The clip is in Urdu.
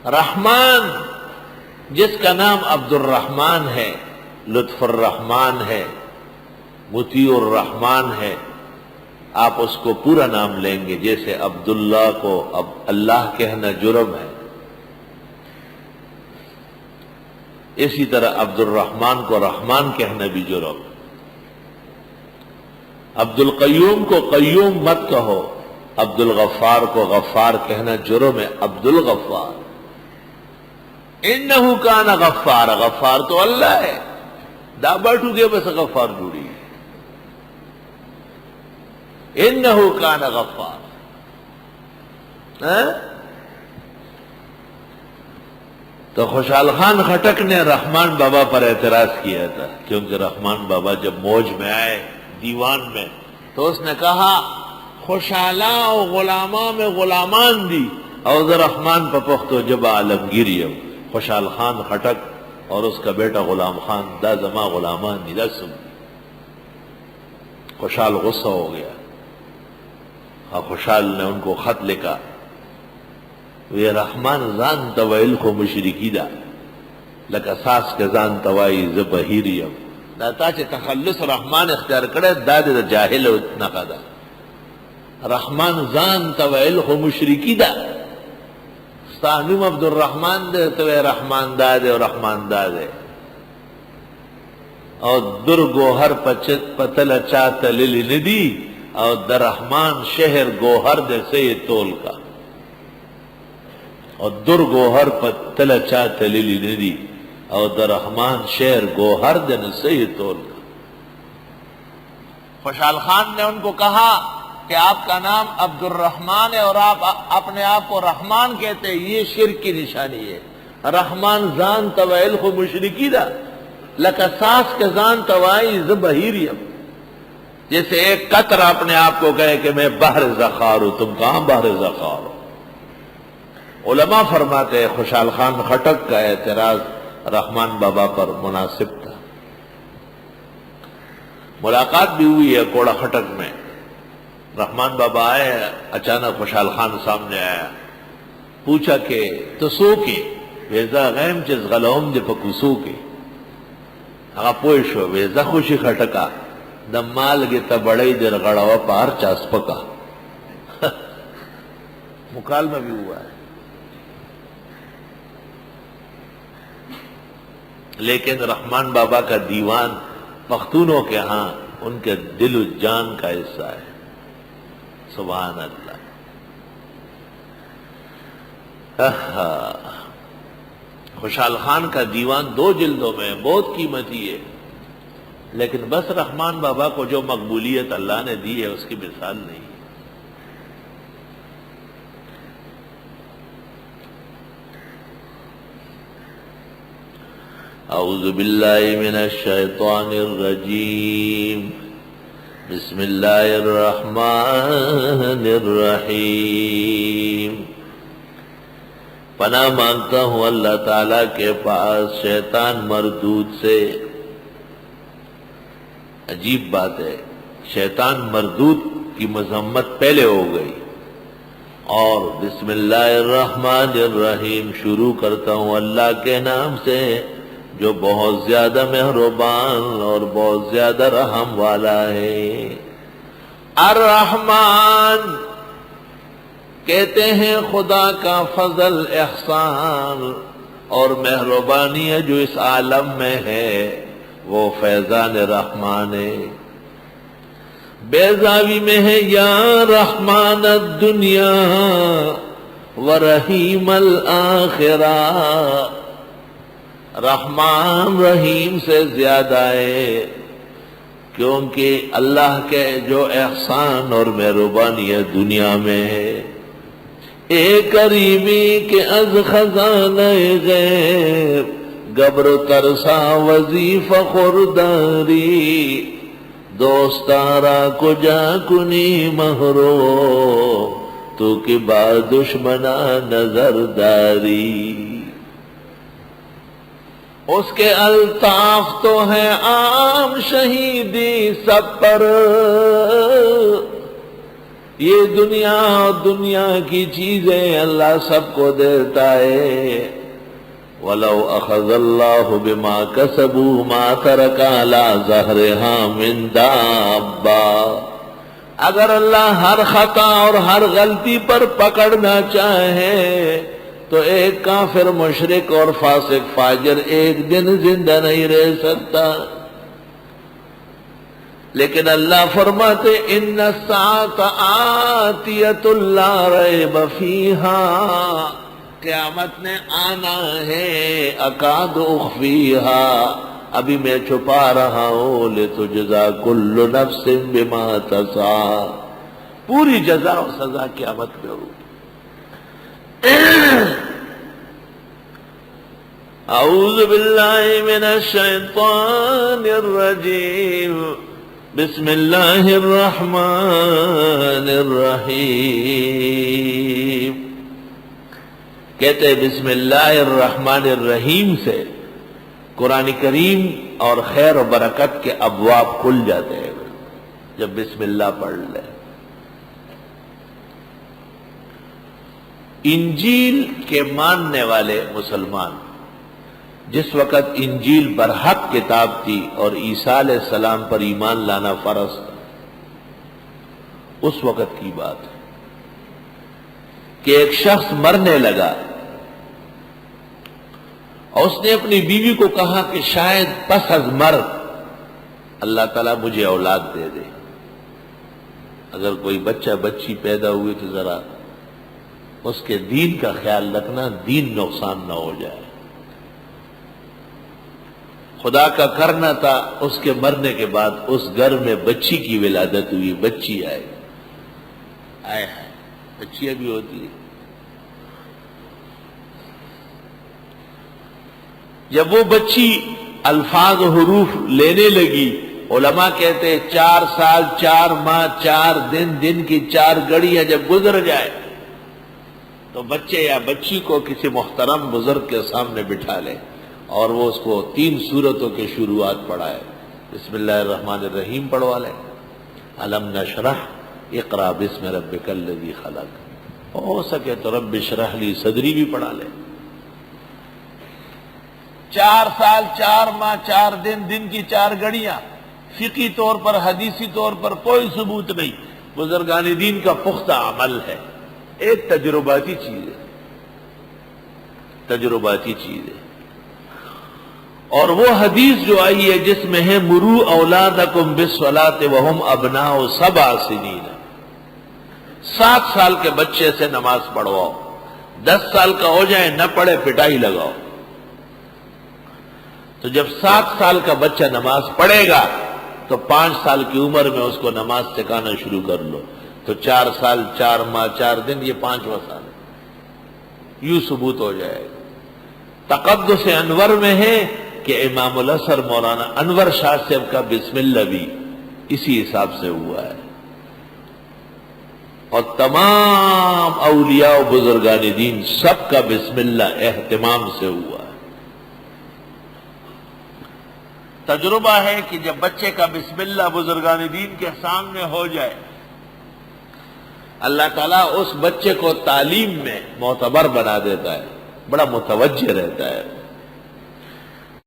رحمان جس کا نام عبد الرحمن ہے، لطف الرحمن ہے، مطیع الرحمن ہے، آپ اس کو پورا نام لیں گے، جیسے عبداللہ کو اب اللہ کہنا جرم ہے، اسی طرح عبد الرحمن کو رحمان کہنا بھی جرم۔ عبد القیوم کو قیوم مت کہو، عبد الغفار کو غفار کہنا جرم ہے، عبد الغفار۔ انہو کان غفار، غفار تو اللہ ہے، دا بیٹھو گے بس غفار جوڑی، انہو کان غفار۔ تو خوشحال خان خٹک نے رحمان بابا پر اعتراض کیا تھا، کیونکہ رحمان بابا جب موج میں آئے دیوان میں تو اس نے کہا خوشحالہ و غلامہ میں غلامان دی اور رحمان پا پختو جب عالمگیری ہو۔ خوشحال خان خٹک اور اس کا بیٹا غلام خان دا زما غلامان دی، دا سن۔ خوشحال غصہ ہو گیا، خوشحال نے ان کو خط لکھا، وی رحمان زان توائل کو مشرکی دا لکا ساس کے زان توائی زبہیری ام، دا تا چے تخلص رحمان اختیار کرے دا دا جاہل اتنا قدا، رحمان زان توائل کو مشرکی دا، ستانوم عبد الرحمن دے توے رحمان دا دے اور رحمان دا دے، اور در گوہر پتل چاہتا للی ندی، اور در رحمان شہر گوہر دے سے تول کا، اور در گوہر پتل چاہتا للی ندی، اور در رحمان شہر گوہر دے سے تول کا۔ خوشحال خان نے ان کو کہا کہ آپ کا نام عبد الرحمن ہے اور آپ اپنے آپ کو رحمان کہتے ہیں، یہ شرک کی نشانی ہے۔ رحمان زان توائل خو مشرکی دا لکا ساس کے زان توائی زبہیریم، جیسے ایک قطر اپنے آپ کو کہے کہ میں بحر زخار ہوں، تم کہاں بحر زخار ہو۔ علماء فرماتے ہیں خوشحال خان خٹک کا اعتراض رحمان بابا پر مناسب تھا۔ ملاقات بھی ہوئی ہے کوڑا خٹک میں، رحمان بابا آئے، اچانک خوشحال خان سامنے آیا، پوچھا کہ تو سو کے ویزا غیم چیز غلوم دے پکو سو کے، اگا پوشو ویزا خوشی خٹکا دمال گی تا بڑی در غڑاوا پار چاس پکا۔ مکالمہ بھی ہوا ہے، لیکن رحمان بابا کا دیوان پختونوں کے ہاں ان کے دل و جان کا حصہ ہے۔ سبحان اللہ۔ خوشحال خان کا دیوان 2 جلدوں میں بہت قیمتی ہے، لیکن بس رحمان بابا کو جو مقبولیت اللہ نے دی ہے اس کی مثال نہیں۔ اعوذ باللہ من الشیطان الرجیم، بسم اللہ الرحمن الرحیم۔ پناہ مانگتا ہوں اللہ تعالیٰ کے پاس شیطان مردود سے۔ عجیب بات ہے، شیطان مردود کی مذمت پہلے ہو گئی، اور بسم اللہ الرحمن الرحیم شروع کرتا ہوں اللہ کے نام سے جو بہت زیادہ مہربان اور بہت زیادہ رحم والا ہے۔ الرحمن کہتے ہیں خدا کا فضل، احسان اور مہربانی ہے جو اس عالم میں ہے، وہ فیضان رحمان ہے۔ بیضاوی میں ہے یا رحمان الدنیا ورحیم الآخرہ، رحمان رحیم سے زیادہ ہے، کیونکہ اللہ کے جو احسان اور مہربانی ہے دنیا میں ہے۔ اے کریمی کے از خزانہ غیب گبر ترسا وظیفہ خورداری، دوستارا کجا کنی مہرو تو کہ با دشمنا نظرداری۔ اس کے الطاف تو ہیں عام شہیدی سب پر، یہ دنیا اور دنیا کی چیزیں اللہ سب کو دیتا ہے. وَلَوْ أَخَذَ اللَّهُ بِمَا كَسَبُوا مَا تَرَكَ عَلَى ظَهْرِهَا مِن دَابَّةٍ، اگر اللہ ہر خطا اور ہر غلطی پر پکڑنا چاہے تو ایک کافر مشرک اور فاسق فاجر ایک دن زندہ نہیں رہ سکتا. لیکن اللہ فرماتے ان الساعة آتیۃ لا ریب فیہا، قیامت نے آنا ہے، اکاد اخفیہا، ابھی میں چھپا رہا ہوں، لتجزا کل نفس بما تسعی، پوری جزا و سزا قیامت میں ہوگی. اعوذ باللہ من الشیطان الرجیم، بسم اللہ الرحمن الرحیم. کہتے ہیں بسم اللہ الرحمن الرحیم سے قرآن کریم اور خیر و برکت کے ابواب کھل جاتے ہیں جب بسم اللہ پڑھ لیں. انجیل کے ماننے والے مسلمان جس وقت انجیل برحق کتاب تھی اور عیسیٰ علیہ السلام پر ایمان لانا فرض تھا، اس وقت کی بات ہے کہ ایک شخص مرنے لگا اور اس نے اپنی بیوی کو کہا کہ شاید پس از مرگ اللہ تعالیٰ مجھے اولاد دے دے، اگر کوئی بچہ بچی پیدا ہوئے تو ذرا اس کے دین کا خیال رکھنا، دین نقصان نہ ہو جائے. خدا کا کرنا تھا اس کے مرنے کے بعد اس گھر میں بچی کی ولادت ہوئی، بچی آئے بچیاں بھی ہوتی ہے. جب وہ بچی الفاظ و حروف لینے لگی، علماء کہتے 4 سال 4 ماہ 4 دن، دن کی 4 گھڑیاں جب گزر جائے تو بچے یا بچی کو کسی محترم بزرگ کے سامنے بٹھا لے اور وہ اس کو 3 سورتوں کے شروعات پڑھائے. بسم اللہ الرحمن الرحیم پڑھوا لے، علم نشرح، اقرا بسم ربک الذی خلق، ہو سکے تو رب اشرح لی صدری بھی پڑھا لے. 4 سال 4 ماہ 4 دن، دن کی 4 گھڑیاں، فقی طور پر حدیثی طور پر کوئی ثبوت نہیں، بزرگان دین کا پختہ عمل ہے، ایک تجرباتی چیز ہے، تجرباتی چیز ہے. اور وہ حدیث جو آئی ہے جس میں ہے مرو اولادکم بالصلاۃ وہم ابناء 7 سنین، 7 سال کے بچے سے نماز پڑھواؤ، 10 سال کا ہو جائے نہ پڑھے پٹائی لگاؤ. تو جب 7 سال کا بچہ نماز پڑھے گا تو 5 سال کی عمر میں اس کو نماز سکھانا شروع کر لو، تو 4 سال 4 ماہ 4 دن، یہ 5واں سال ہے، یوں ثبوت ہو جائے گا. تقدس انور میں ہے کہ امام الازہر مولانا انور شاہ صاحب کا بسم اللہ بھی اسی حساب سے ہوا ہے، اور تمام اولیاء و بزرگان دین سب کا بسم اللہ اہتمام سے ہوا ہے. تجربہ ہے کہ جب بچے کا بسم اللہ بزرگان دین کے سامنے ہو جائے، اللہ تعالیٰ اس بچے کو تعلیم میں معتبر بنا دیتا ہے، بڑا متوجہ رہتا ہے.